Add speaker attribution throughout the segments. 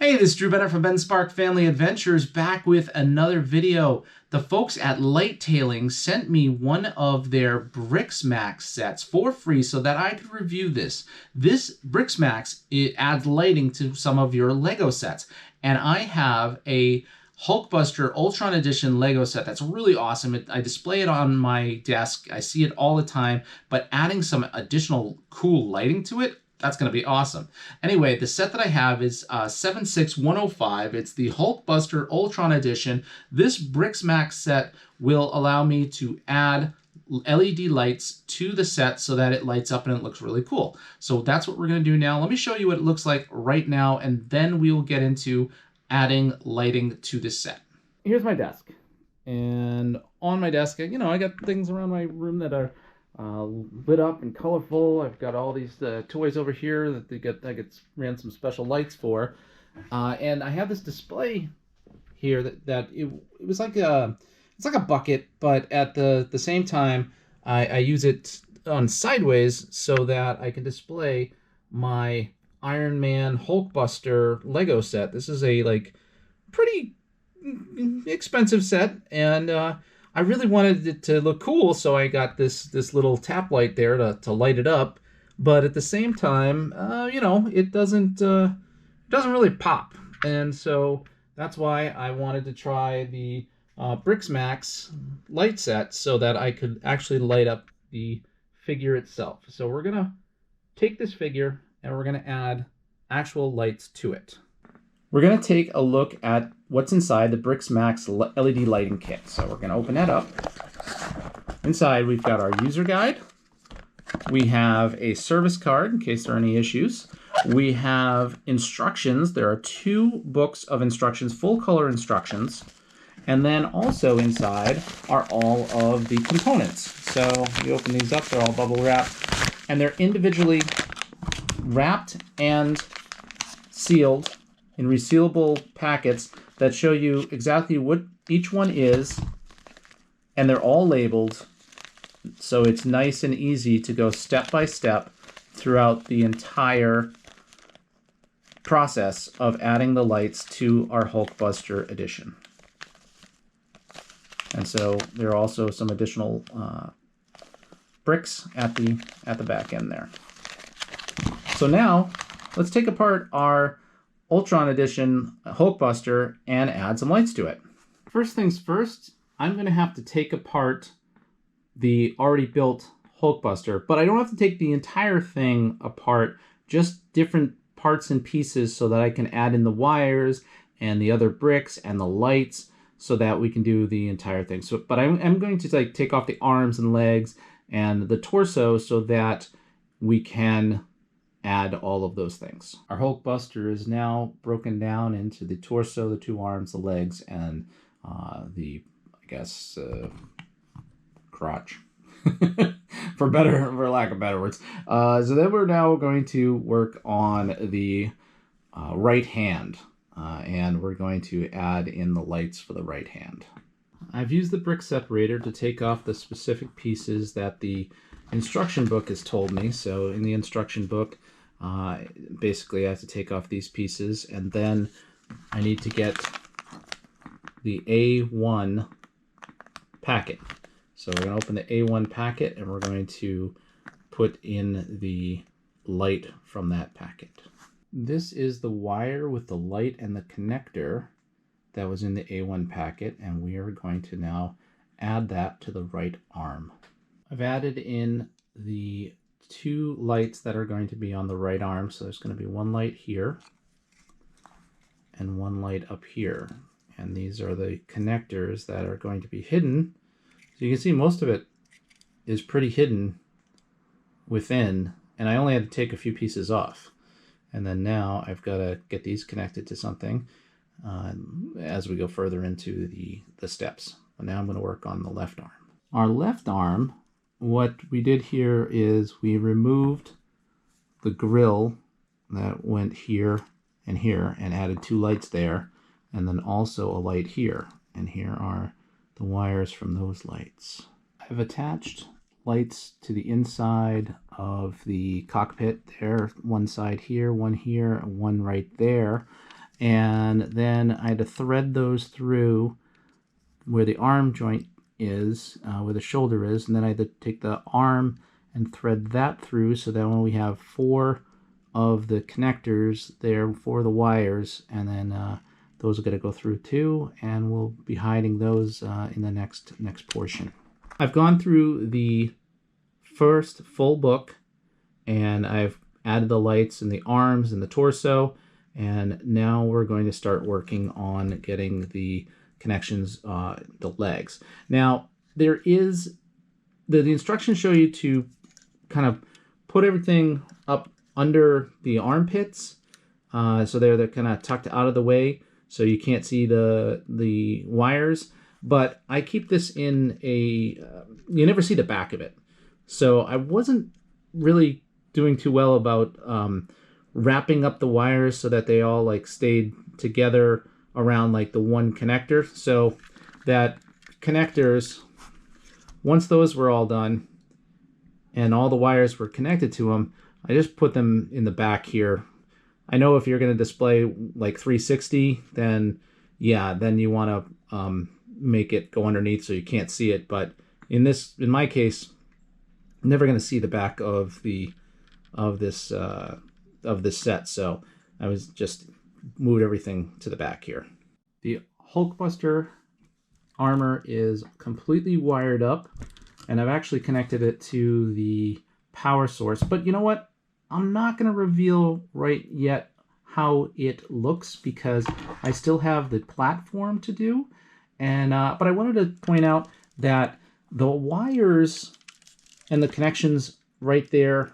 Speaker 1: Hey, this is Drew Bennett from Ben Spark Family Adventures, back with another video. The folks at Lightailing sent me one of their BriksMax sets for free so that I could review this. This BriksMax, it adds lighting to some of your Lego sets. And I have a Hulkbuster Ultron Edition Lego set that's really awesome. I display it on my desk. I see it all the time, but adding some additional cool lighting to it, that's going to be awesome. Anyway, the set that I have is 76105. It's the Hulkbuster Ultron Edition. This BriksMax set will allow me to add LED lights to the set so that it lights up and it looks really cool. So that's what we're going to do now. Let me show you what it looks like right now, and then we will get into adding lighting to this set. Here's my desk. And on my desk, you know, I got things around my room that are lit up and colorful. I've got all these toys over here that I ran some special lights for, and I have this display here that it was like it's like a bucket, but at the same time I use it on sideways so that I can display my Iron Man Hulkbuster Lego set. This is a pretty expensive set, and I really wanted it to look cool, so I got this little tap light there to light it up. But at the same time, you know, it doesn't really pop, and so that's why I wanted to try the BriksMax light set so that I could actually light up the figure itself. So we're gonna take this figure and we're gonna add actual lights to it. We're going to take a look at what's inside the BriksMax LED lighting kit. So we're going to open that up. Inside, we've got our user guide. We have a service card in case there are any issues. We have instructions. There are 2 books of instructions, full color instructions. And then also inside are all of the components. So you open these up, they're all bubble wrapped, and they're individually wrapped and sealed in resealable packets that show you exactly what each one is, and they're all labeled, so it's nice and easy to go step by step throughout the entire process of adding the lights to our Hulkbuster edition. And so there are also some additional bricks at the back end there. So now let's take apart our Ultron Edition Hulkbuster and add some lights to it. First things first, I'm going to have to take apart the already built Hulkbuster, but I don't have to take the entire thing apart, just different parts and pieces so that I can add in the wires and the other bricks and the lights so that we can do the entire thing. So, but I'm going to take off the arms and legs and the torso so that we can add all of those things. Our Hulkbuster is now broken down into the torso, the 2 arms, the legs, and the, I guess, crotch, for lack of better words. So then we're now going to work on the right hand, and we're going to add in the lights for the right hand. I've used the brick separator to take off the specific pieces that the instruction book has told me. So in the instruction book, basically I have to take off these pieces, and then I need to get the A1 packet. So we're going to open the A1 packet and we're going to put in the light from that packet. This is the wire with the light and the connector that was in the A1 packet, and we are going to now add that to the right arm. I've added in the 2 lights that are going to be on the right arm. So there's going to be 1 light here and 1 light up here. And these are the connectors that are going to be hidden. So you can see most of it is pretty hidden within, and I only had to take a few pieces off. And then now I've got to get these connected to something as we go further into the steps. But now I'm going to work on the left arm. Our left arm, what we did here is we removed the grill that went here and added 2 lights there, and then also a light here. And here are the wires from those lights. I've attached lights to the inside of the cockpit there, 1 side here, 1 here, and 1 right there. and then I had to thread those through where the arm joint is, where the shoulder is, and then I had to take the arm and thread that through, so that when we have 4 of the connectors there, 4 of the wires, and then those are going to go through too, and we'll be hiding those in the next portion. I've gone through the first full book, and I've added the lights in the arms and the torso, and now we're going to start working on getting the connections, the legs. Now, there is, the instructions show you to kind of put everything up under the armpits, so they're kind of tucked out of the way, so you can't see the wires. But I keep this in a, you never see the back of it. So I wasn't really doing too well about wrapping up the wires so that they all like stayed together around like the one connector. So that connectors, once those were all done and all the wires were connected to them, I just put them in the back here. I know if you're going to display like 360, then yeah, then you want to make it go underneath so you can't see it. But in my case, I'm never going to see the back of this set, so I was just moved everything to the back here. The Hulkbuster armor is completely wired up, and I've actually connected it to the power source. But you know what? I'm not going to reveal right yet how it looks because I still have the platform to do. And but I wanted to point out that the wires and the connections right there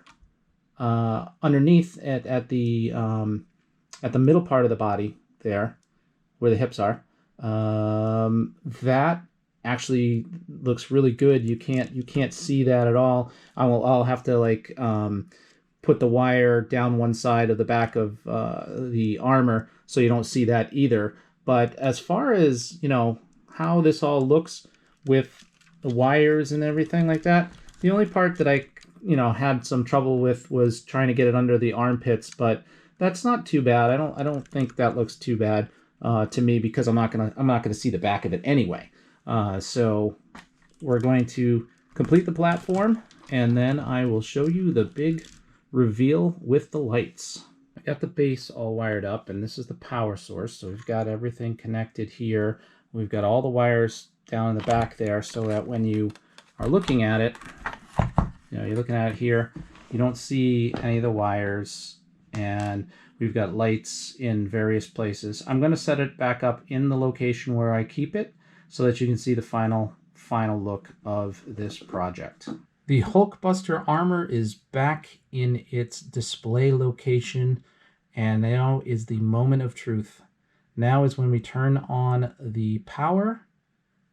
Speaker 1: underneath at the middle part of the body there, where the hips are, that actually looks really good. You can't see that at all. I'll have to like put the wire down one side of the back of the armor so you don't see that either. But as far as, you know, how this all looks with the wires and everything like that, the only part that I, you know, had some trouble with was trying to get it under the armpits, but that's not too bad. I don't think that looks too bad to me because I'm not gonna see the back of it anyway. So we're going to complete the platform, and then I will show you the big reveal with the lights. I got the base all wired up, and this is the power source. So we've got everything connected here. We've got all the wires down in the back there, so that when you are looking at it, you know, you're looking at it here, you don't see any of the wires, and we've got lights in various places. I'm going to set it back up in the location where I keep it so that you can see the final look of this project. The Hulkbuster armor is back in its display location, and now is the moment of truth. Now is when we turn on the power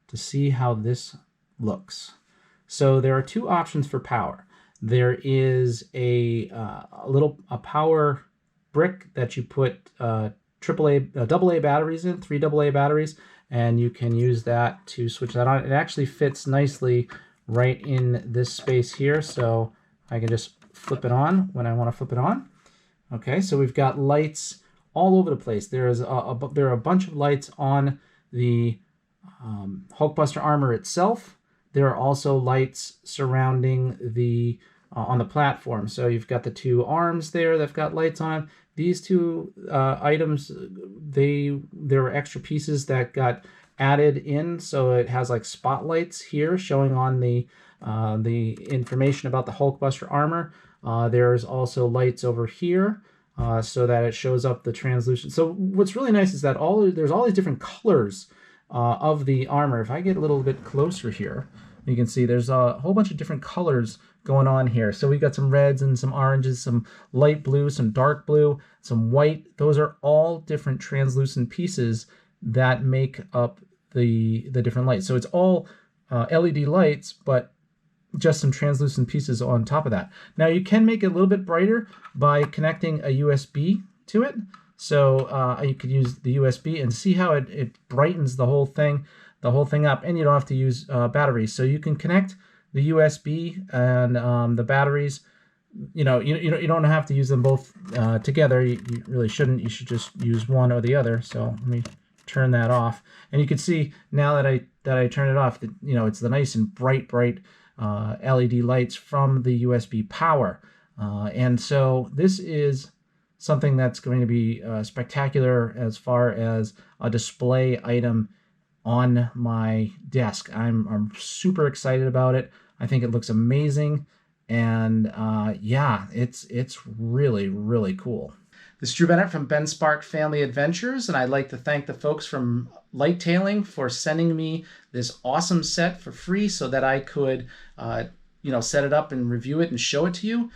Speaker 1: to see how this looks. So there are 2 options for power. There is a power brick that you put AA batteries in, 3 AA batteries, and you can use that to switch that on. It actually fits nicely right in this space here, so I can just flip it on when I want to flip it on. Okay, so we've got lights all over the place. There are a bunch of lights on the Hulkbuster armor itself. There are also lights surrounding the on the platform. So you've got the 2 arms there that've got lights on. These 2 items, there were extra pieces that got added in, so it has like spotlights here showing on the information about the Hulkbuster armor. There's also lights over here so that it shows up the translucent. So what's really nice is that there's all these different colors of the armor. If I get a little bit closer here, you can see there's a whole bunch of different colors going on here. So we got some reds and some oranges, some light blue, some dark blue, some white. Those are all different translucent pieces that make up the different lights. So it's all LED lights, but just some translucent pieces on top of that. Now you can make it a little bit brighter by connecting a USB to it. So you could use the USB and see how it brightens the whole thing up, and you don't have to use batteries. So you can connect the USB and the batteries
Speaker 2: you know, you don't have to use them both together. You really shouldn't. You should just use one or the other. So let me turn that off, and you can see now that I turn it off that, you know, it's the nice and bright LED lights from the USB power. And so this is something that's going to be spectacular as far as a display item on my desk. I'm super excited about it. I think it looks amazing, and yeah, it's really, really cool.
Speaker 1: This is Drew Bennett from Ben Spark Family Adventures, and I'd like to thank the folks from Lightailing for sending me this awesome set for free so that I could, you know, set it up and review it and show it to you.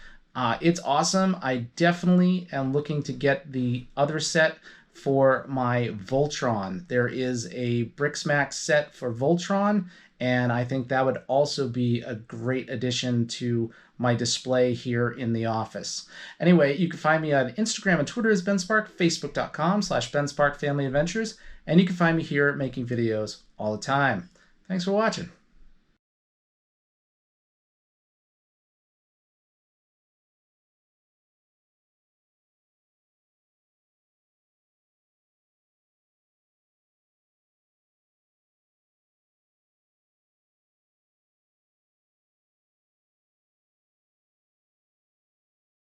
Speaker 1: It's awesome. I definitely am looking to get the other set for my Voltron. There is a BriksMax set for Voltron, and I think that would also be a great addition to my display here in the office. Anyway, you can find me on Instagram and Twitter as Ben Spark, Facebook.com/Ben Spark Family Adventures, and you can find me here making videos all the time. Thanks for watching.